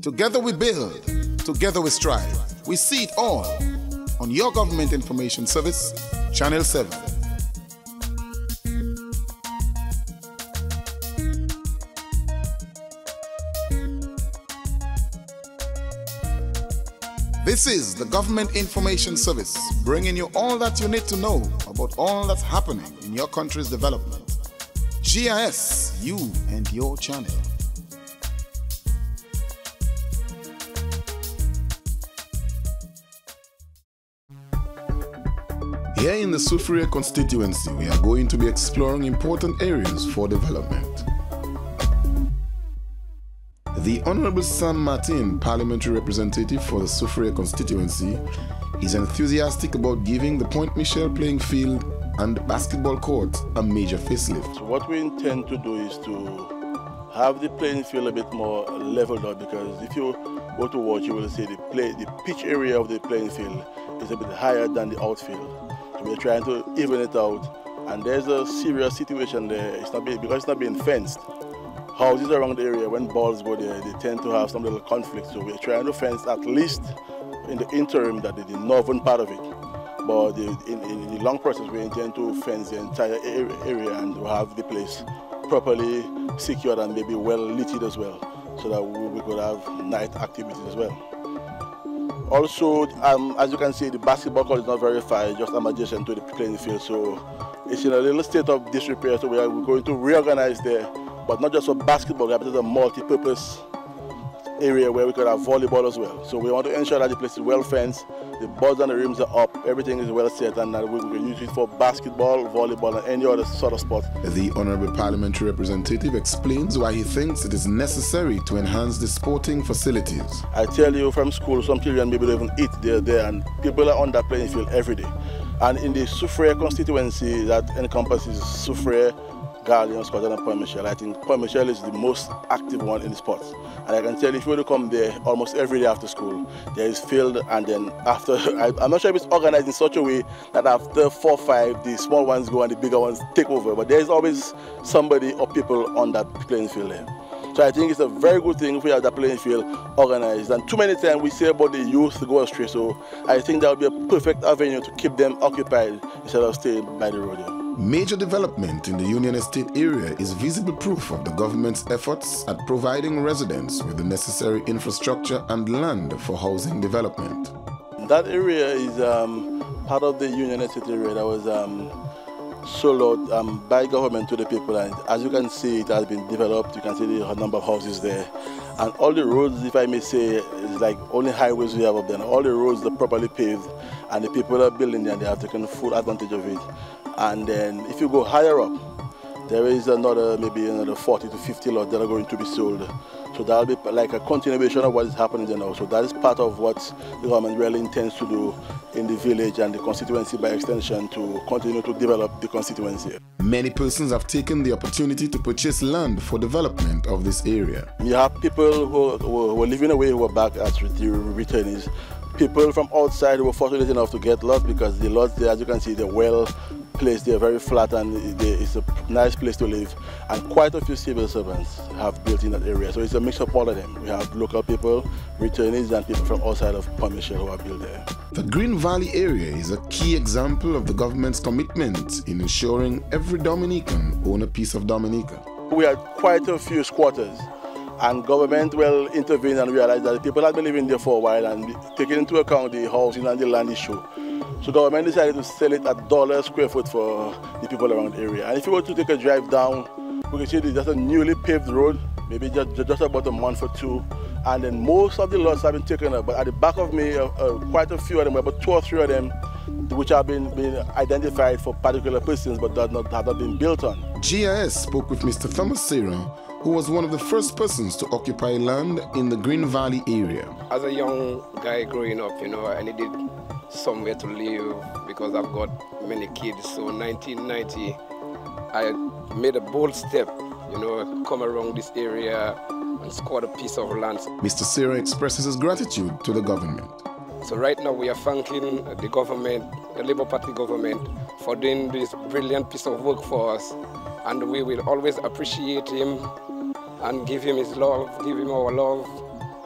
Together we build, together we strive. We see it all on your Government Information Service, Channel 7. This is the Government Information Service, bringing you all that you need to know about all that's happening in your country's development. GIS, you and your channel. Here in the Soufriere constituency, we are going to be exploring important areas for development. The Honorable Sam Martin, parliamentary representative for the Soufriere constituency, is enthusiastic about giving the Point Michel playing field and basketball court a major facelift. So what we intend to do is to have the playing field a bit more leveled up, because if you go to watch, you will see the pitch area of the playing field is a bit higher than the outfield. So we're trying to even it out, and there's a serious situation there. Because it's not being fenced. Houses around the area, when balls go there, they tend to have some little conflict. So we're trying to fence at least in the interim that the northern part of it. But in the long process, we intend to fence the entire area and to have the place properly secured and maybe well lit as well, so that we could have night activities as well. Also, as you can see, the basketball court is not very far, just adjacent to the playing field. So it's in a little state of disrepair, so we're going to reorganize there. But not just for basketball, but it's a multi-purpose area where we could have volleyball as well. So we want to ensure that the place is well fenced, the boards and the rims are up, everything is well set, and that we can use it for basketball, volleyball, and any other sort of sport. The Honorable Parliamentary Representative explains why he thinks it is necessary to enhance the sporting facilities. I tell you, from school, some children maybe don't even eat there, and people are on that playing field every day. And in the Soufriere constituency that encompasses Soufriere, Guardian, Scotland, and Point Michel, I think Point Michel is the most active one in the sports. And I can tell you, if you were to come there almost every day after school, there is field, and then after, I'm not sure if it's organized in such a way that after 4 or 5, the small ones go and the bigger ones take over. But there's always somebody or people on that playing field there. So I think it's a very good thing if we have that playing field organized. And too many times we say about the youth to go astray, so I think that would be a perfect avenue to keep them occupied instead of staying by the road. Major development in the Union Estate area is visible proof of the government's efforts at providing residents with the necessary infrastructure and land for housing development. That area is part of the Union Estate area that was sold out by government to the people, and as you can see, it has been developed. You can see the number of houses there, and all the roads, if I may say, is like only highways we have up there. All the roads are properly paved, and the people are building there and they have taken full advantage of it. And then if you go higher up, there is maybe another 40 to 50 lots that are going to be sold. So that'll be like a continuation of what is happening there now. So that is part of what the government really intends to do in the village and the constituency by extension, to continue to develop the constituency. Many persons have taken the opportunity to purchase land for development of this area. You have people who are living away who are back as the returnees. People from outside who were fortunate enough to get lots, because the lots there, as you can see, they're well placed, they're very flat, and it's a nice place to live. And quite a few civil servants have built in that area. So it's a mix of all of them. We have local people, returnees, and people from outside of Point Michel who have built there. The Green Valley area is a key example of the government's commitment in ensuring every Dominican own a piece of Dominica. We had quite a few squatters, and government will intervene and realize that the people have been living there for a while, and taking into account the housing and the land issue. So government decided to sell it at $1 a square foot for the people around the area. And if you were to take a drive down, we can see there's just a newly paved road, maybe just about a month or two. And then most of the lots have been taken up. But at the back of me, quite a few of them, about 2 or 3 of them, which have been identified for particular persons, but have not been built on. GIS spoke with Mr. Thomas Sarah, who was one of the first persons to occupy land in the Green Valley area. As a young guy growing up, I needed somewhere to live because I've got many kids. So in 1990, I made a bold step, come around this area and scored a piece of land. Mr. Sarah expresses his gratitude to the government. So right now we are thanking the government, the Labour Party government, for doing this brilliant piece of work for us. And we will always appreciate him and give him his love, give him our love,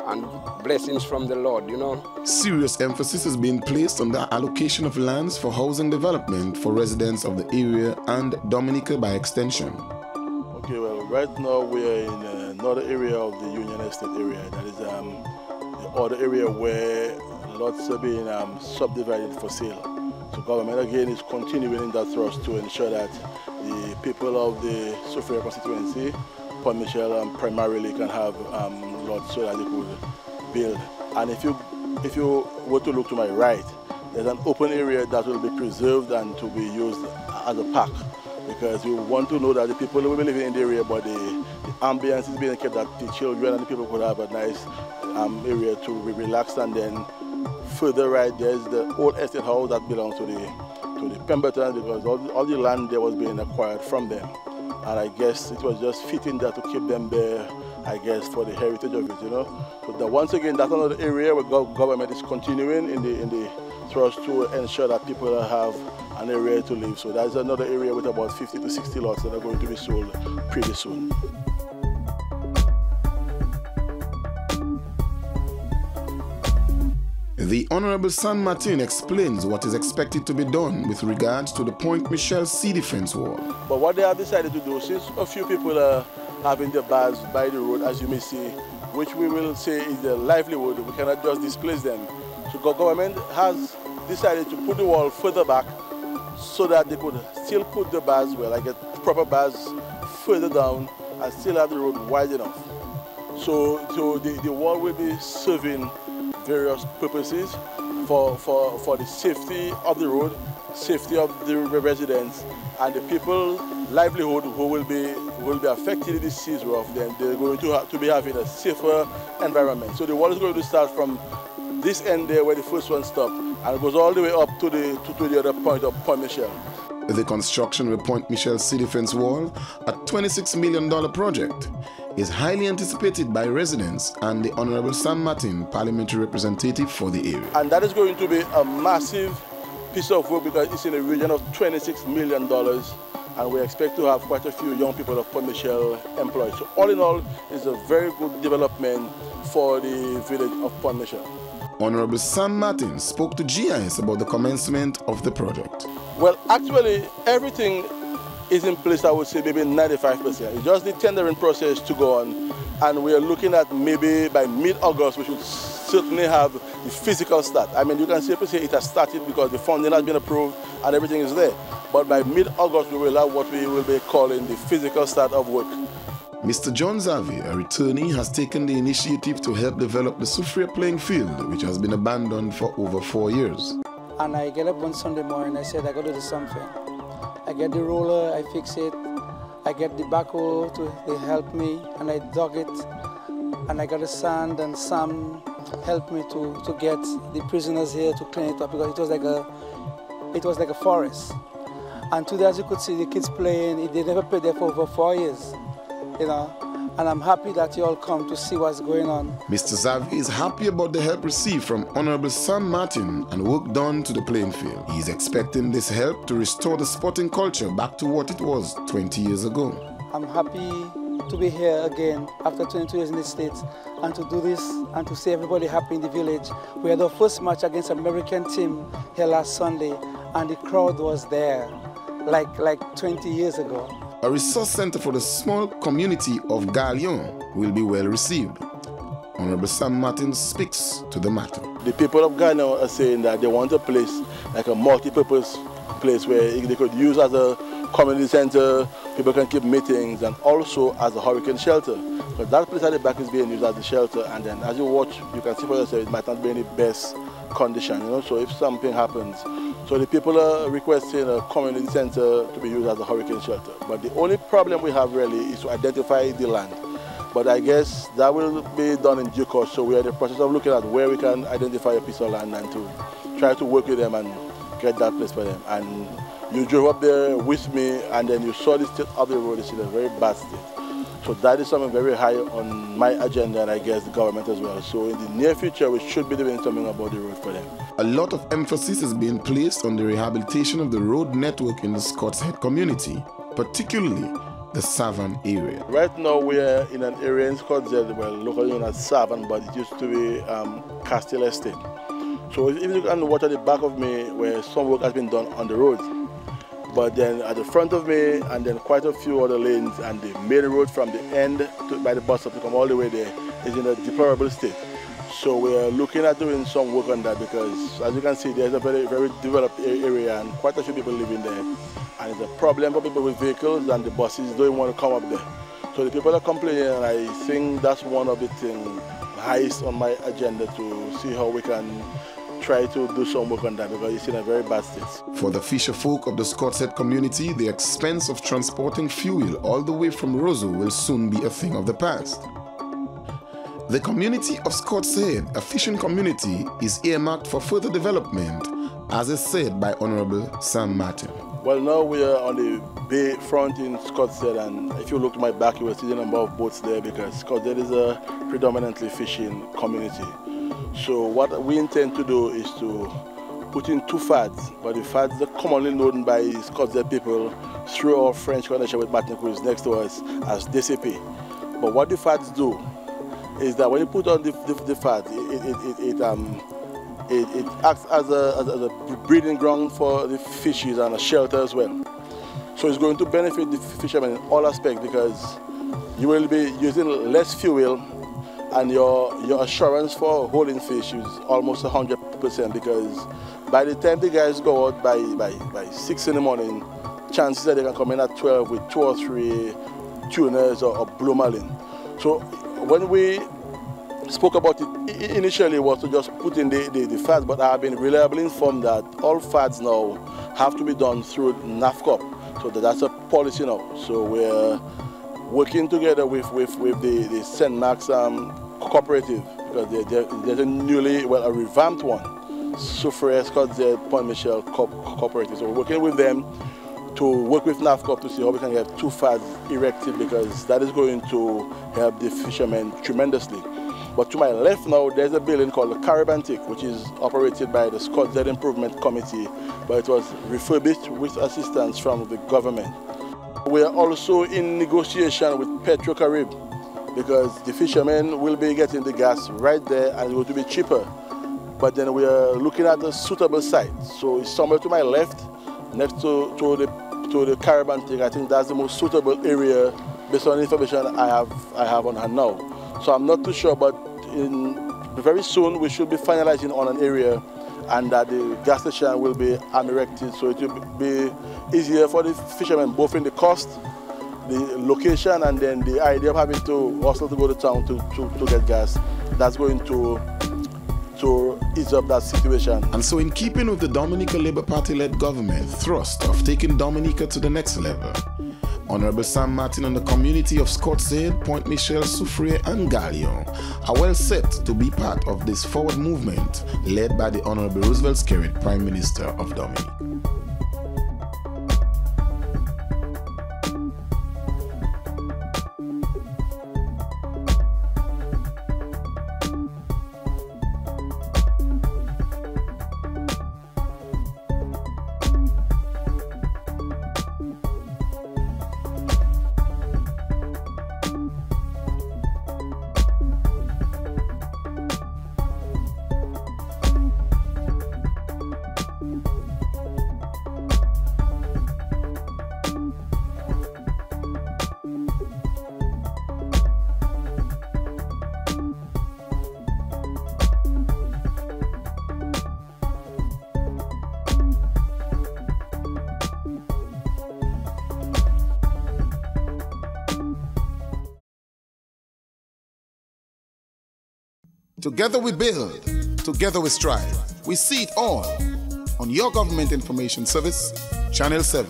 and blessings from the Lord, you know. Serious emphasis is being placed on the allocation of lands for housing development for residents of the area and Dominica by extension. Okay, well, right now we are in another area of the Union Estate area. That is the other area where lots are being subdivided for sale. So government again is continuing in that thrust to ensure that the people of the Soufriere constituency, Port Michel, primarily can have lots so that they could build. And if you were to look to my right, there's an open area that will be preserved and to be used as a park, because we want to know that the people will be living in the area, but the ambience is being kept that the children and the people could have a nice area to be relaxed. And then further right, there's the old estate house that belongs to the Pemberton, because all the land there was being acquired from them. And I guess it was just fitting that to keep them there, I guess, for the heritage of it, you know. So once again, that's another area where government is continuing in the thrust to ensure that people have an area to live. So that's another area with about 50 to 60 lots that are going to be sold pretty soon. The Honorable San Martin explains what is expected to be done with regards to the Point Michel sea defense wall. But what they have decided to do, since a few people are having their bars by the road, as you may see, which we will say is their livelihood, we cannot just displace them. So government has decided to put the wall further back so that they could still put the bars, well, like proper bars further down and still have the road wide enough. So the wall will be serving various purposes for the safety of the road, safety of the residents, and the people's livelihood who will be affected if the seas rough. Then they're going to be having a safer environment. So the wall is going to start from this end there where the first one stopped, and it goes all the way up to the other point of Port Michel. The construction of the Point Michel sea defense wall, a $26 million project, is highly anticipated by residents and the Honorable San Martin parliamentary representative for the area. And that is going to be a massive piece of work because it's in the region of $26 million, and we expect to have quite a few young people of Port Michel employed. So all in all, it's a very good development for the village of Port Michel. Honorable San Martin spoke to GIS about the commencement of the project. Well, actually, everything is in place, I would say maybe 95%. It's just the tendering process to go on, and we are looking at maybe by mid-August we should certainly have the physical start. I mean, you can safely say it has started because the funding has been approved and everything is there. But by mid-August we will have what we will be calling the physical start of work. Mr. John Zavi, a returnee, has taken the initiative to help develop the Soufriere playing field, which has been abandoned for over 4 years. And I get up one Sunday morning, I said I got to do something. I get the roller, I fix it, I get the backhoe to help me, and I dug it, and I got the sand, and Sam helped me to get the prisoners here to clean it up because it was like a forest. And today, as you could see, the kids playing, they never played there for over 4 years, you know. And I'm happy that you all come to see what's going on. Mr. Zavi is happy about the help received from Honorable San Martin and work done to the playing field. He is expecting this help to restore the sporting culture back to what it was 20 years ago. I'm happy to be here again after 22 years in the States and to do this and to see everybody happy in the village. We had our first match against an American team here last Sunday, and the crowd was there like 20 years ago. A resource center for the small community of Galion will be well received. Honorable San Martin speaks to the matter. The people of Ghana are saying that they want a place, like a multi-purpose place where they could use as a community center, people can keep meetings, and also as a hurricane shelter. But that place at the back is being used as a shelter, and then as you watch, you can see for yourself it might not be in the best condition, you know, so if something happens. So the people are requesting a community center to be used as a hurricane shelter. But the only problem we have really is to identify the land. But I guess that will be done in due course. So we are in the process of looking at where we can identify a piece of land and to try to work with them and get that place for them. And you drove up there with me, and then you saw the state of the road. It's in a very bad state. So that is something very high on my agenda, and I guess the government as well. So in the near future, we should be doing something about the road for them. A lot of emphasis is being placed on the rehabilitation of the road network in the Scots Head community, particularly the Savon area. Right now we are in an area in Scottsdale, well, locally known as Savon, but it used to be Castile Estate. So if you look at the watch at the back of me, where some work has been done on the road, but then at the front of me, and then quite a few other lanes, and the main road from the end by the bus stop to come all the way there is in a deplorable state. So we are looking at doing some work on that, because as you can see, there's a very, very developed area and quite a few people living there. And it's a problem for people with vehicles, and the buses don't want to come up there. So the people are complaining, and I think that's one of the things highest on my agenda, to see how we can try to do some work on that, because it's in a very bad state. For the fisher folk of the Scottshead community, the expense of transporting fuel all the way from Roseau will soon be a thing of the past. The community of Scottshead, a fishing community, is earmarked for further development, as is said by Honorable Sam Martin. Well, now we are on the bay front in Scottsdale, and if you look to my back, you will see the number of boats there, because Scottsdale is a predominantly fishing community. So what we intend to do is to put in 2 fads, but the fads are commonly known by Scottsdale people through our French connection with Martin Cruz next to us as DCP. But what the fads do is that when you put on the fads, it acts as a breeding ground for the fishes and a shelter as well. So it's going to benefit the fishermen in all aspects, because you will be using less fuel, and your assurance for holding fish is almost 100%, because by the time the guys go out by 6 in the morning, chances that they can come in at 12 with 2 or 3 tuners or blue marlin. So when we spoke about it initially, was to just put in the fads, but I have been reliably informed that all fads now have to be done through NAFCOP. So that's a policy now. So we're working together with the St. Mark's cooperative, because there's a newly, well, a revamped one, Soufriere, Scottsdale, Point Michel cooperative. So we're working with them to work with NAFCOP to see how we can get 2 fads erected, because that is going to help the fishermen tremendously. But to my left now, there's a building called the Carabantic, which is operated by the Scottsdale Improvement Committee, but it was refurbished with assistance from the government. We are also in negotiation with Petro-Carib, because the fishermen will be getting the gas right there, and it's going to be cheaper. But then we are looking at a suitable site. So it's somewhere to my left, next to the Carabantic. I think that's the most suitable area based on the information I have on hand now. So I'm not too sure, but very soon we should be finalizing on an area, and that the gas station will be erected, so it will be easier for the fishermen, both in the cost, the location, and then the idea of having to also to go to town to get gas. That's going to ease up that situation. And so, in keeping with the Dominica Labour Party-led government thrust of taking Dominica to the next level, Honorable Sam Martin and the community of Scottsdale, Point Michel, Soufriere and Galion are well set to be part of this forward movement led by the Honorable Roosevelt Skerrit, Prime Minister of Dominica. Together we build, together we strive. We see it all on your Government Information Service, Channel 7.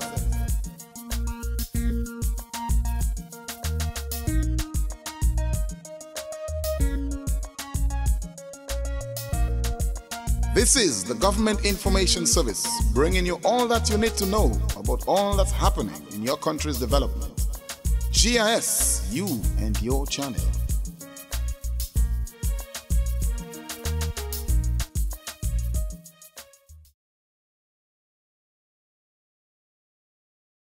This is the Government Information Service, bringing you all that you need to know about all that's happening in your country's development. GIS, you and your channel.